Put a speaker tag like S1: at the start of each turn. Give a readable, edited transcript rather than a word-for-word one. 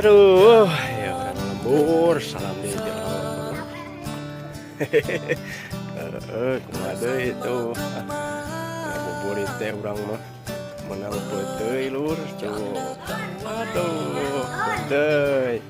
S1: Aduh, ya orang lembur, salam di jalan. Kumaha deui itu. Ngabuburit teh urang mah meunang teuy lur tuh. Aduh, teuy.